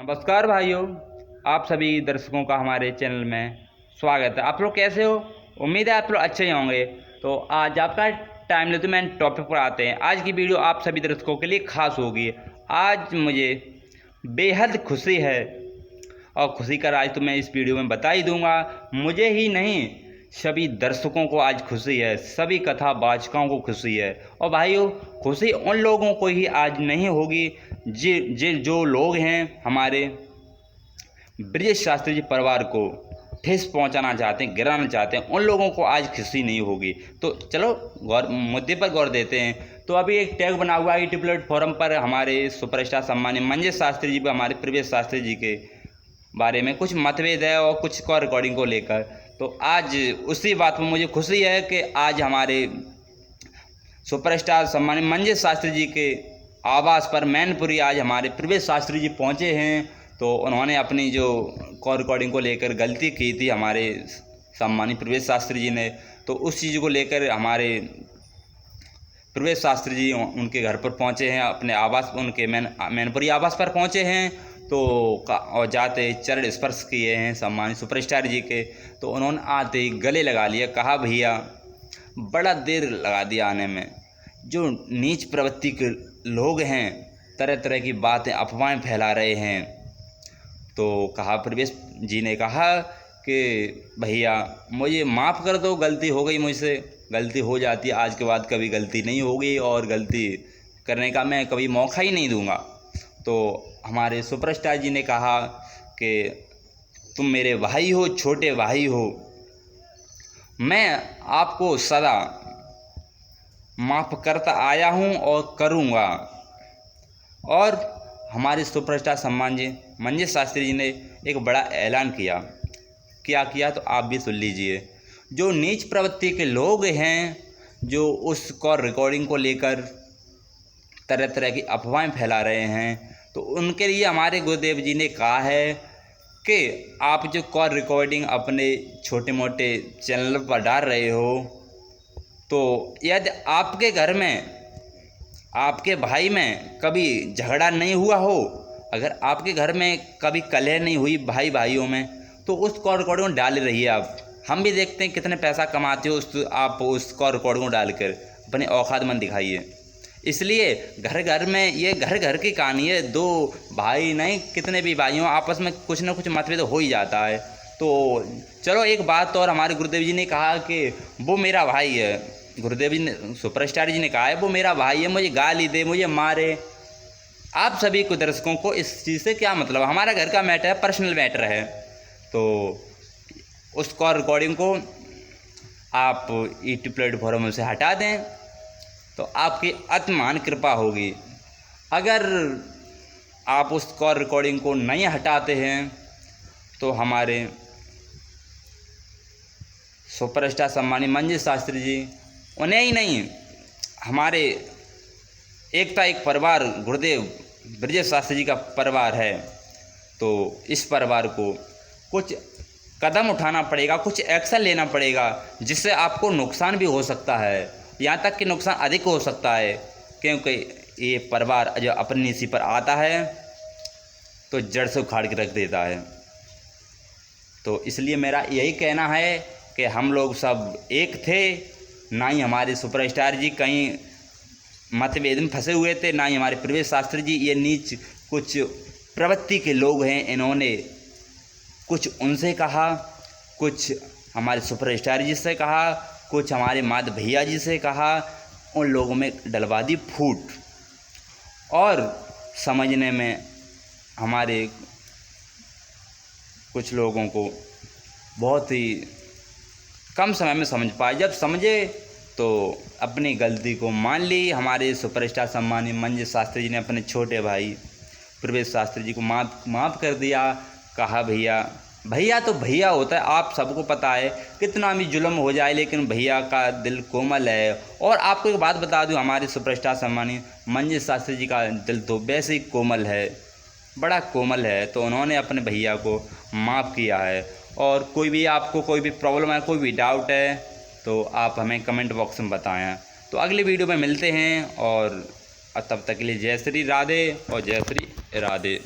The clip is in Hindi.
नमस्कार भाइयों, आप सभी दर्शकों का हमारे चैनल में स्वागत है। आप लोग कैसे हो? उम्मीद है आप लोग अच्छे ही होंगे। तो आज आपका टाइम लेते मैं टॉपिक पर आते हैं। आज की वीडियो आप सभी दर्शकों के लिए खास होगी। आज मुझे बेहद खुशी है और खुशी का राज तो मैं इस वीडियो में बता ही दूंगा। मुझे ही नहीं, सभी दर्शकों को आज खुशी है, सभी कथावाचकों को खुशी है। और भाइयों, खुशी उन लोगों को ही आज नहीं होगी जो लोग हैं हमारे ब्रजेश शास्त्री जी परिवार को ठेस पहुंचाना चाहते हैं, गिराना चाहते हैं, उन लोगों को आज खुशी नहीं होगी। तो चलो मुद्दे पर गौर देते हैं। तो अभी एक टैग बना हुआ है यूट्यूब प्लेटफॉर्म पर हमारे सुपरस्टार सम्मानित मंजेश शास्त्री जी, हमारे ब्रजेश शास्त्री जी के बारे में कुछ मतभेद है और कुछ को रिकॉर्डिंग को लेकर। तो आज उसी बात पर मुझे खुशी है कि आज हमारे सुपरस्टार सम्मानित मंजेश शास्त्री जी के आवास पर मैनपुरी आज हमारे ब्रजेश शास्त्री जी पहुंचे हैं। तो उन्होंने अपनी जो कॉल रिकॉर्डिंग को लेकर गलती की थी हमारे सम्मानित ब्रजेश शास्त्री जी ने, तो उस चीज़ को लेकर हमारे ब्रजेश शास्त्री जी उनके घर पर पहुंचे हैं, अपने आवास उनके मैनपुरी आवास पर पहुंचे हैं। तो और जाते चरण स्पर्श किए हैं सम्मानित सुपरस्टार जी के। तो उन्होंने आते ही गले लगा लिया, कहा भैया बड़ा देर लगा दिया आने में। जो नीच प्रवृत्ति के लोग हैं तरह तरह की बातें अफवाहें फैला रहे हैं। तो कहा ब्रजेश जी ने कहा कि भैया मुझे माफ़ कर दो, गलती हो गई मुझसे, गलती हो जाती है, आज के बाद कभी गलती नहीं होगी और गलती करने का मैं कभी मौका ही नहीं दूंगा। तो हमारे सुपरस्टार जी ने कहा कि तुम मेरे भाई हो, छोटे भाई हो, मैं आपको सदा माफ़ करता आया हूं और करूंगा। और हमारे सुपरस्टार सम्मान जी मंजेश शास्त्री जी ने एक बड़ा ऐलान किया। क्या किया तो आप भी सुन लीजिए। जो नीच प्रवृत्ति के लोग हैं, जो उस कॉल रिकॉर्डिंग को लेकर तरह तरह की अफवाहें फैला रहे हैं, तो उनके लिए हमारे गुरुदेव जी ने कहा है कि आप जो कॉल रिकॉर्डिंग अपने छोटे मोटे चैनल पर डाल रहे हो, तो यदि आपके घर में, आपके भाई में कभी झगड़ा नहीं हुआ हो, अगर आपके घर में कभी कलह नहीं हुई भाई भाइयों में, तो उस कॉल रिकॉर्डिंग को डाल रही है आप। हम भी देखते हैं कितने पैसा कमाते हो आप उस कॉल रिकॉर्डिंग को डालकर अपने औकातमंद दिखाइए। इसलिए घर घर में, ये घर घर की कहानी है। दो भाई नहीं, कितने भी भाइयों आपस में कुछ ना कुछ मतभेद हो ही जाता है। तो चलो एक बात और, हमारे गुरुदेव जी ने कहा कि वो मेरा भाई है। गुरुदेव जी ने, सुपरस्टार जी ने कहा है वो मेरा भाई है, मुझे गाली दे, मुझे मारे। आप सभी को दर्शकों को इस चीज़ से क्या मतलब? हमारा घर का मैटर है, पर्सनल मैटर है। तो उस कॉल रिकॉर्डिंग को आप यूट्यूब प्लेटफॉर्म से हटा दें तो आपकी अति महान कृपा होगी। अगर आप उस कॉल रिकॉर्डिंग को नहीं हटाते हैं तो हमारे सुपरस्टार सम्मानित मंजेश शास्त्री जी, उन्हें ही नहीं, हमारे एकता एक परिवार गुरुदेव ब्रजेश शास्त्री जी का परिवार है। तो इस परिवार को कुछ कदम उठाना पड़ेगा, कुछ एक्शन लेना पड़ेगा, जिससे आपको नुकसान भी हो सकता है, यहाँ तक कि नुकसान अधिक हो सकता है। क्योंकि ये परिवार जो अपनी नीति पर आता है तो जड़ से उखाड़ के रख देता है। तो इसलिए मेरा यही कहना है कि हम लोग सब एक थे, ना ही हमारे सुपरस्टार जी कहीं मतभेद में फंसे हुए थे, ना ही हमारे ब्रजेश शास्त्री जी ये नीच कुछ प्रवृत्ति के लोग हैं। इन्होंने कुछ उनसे कहा, कुछ हमारे सुपरस्टार जी से कहा, कुछ हमारे माधव भैया जी से कहा, उन लोगों में डलवा दी फूट। और समझने में हमारे कुछ लोगों को बहुत ही कम समय में समझ पाए। जब समझे तो अपनी गलती को मान ली। हमारे सुपरस्टार सम्मानित मंजेश शास्त्री जी ने अपने छोटे भाई ब्रजेश शास्त्री जी को माफ़ कर दिया। कहा भैया तो भैया होता है, आप सबको पता है कितना भी जुल्म हो जाए, लेकिन भैया का दिल कोमल है। और आपको एक बात बता दूं, हमारे सुपरस्टार सम्मानित मंजेश शास्त्री जी का दिल तो वैसे ही कोमल है, बड़ा कोमल है। तो उन्होंने अपने भैया को माफ़ किया है। और कोई भी आपको कोई भी प्रॉब्लम है, कोई भी डाउट है, तो आप हमें कमेंट बॉक्स में बताएं। तो अगली वीडियो में मिलते हैं, और तब तक के लिए जय श्री राधे और जय श्री राधे।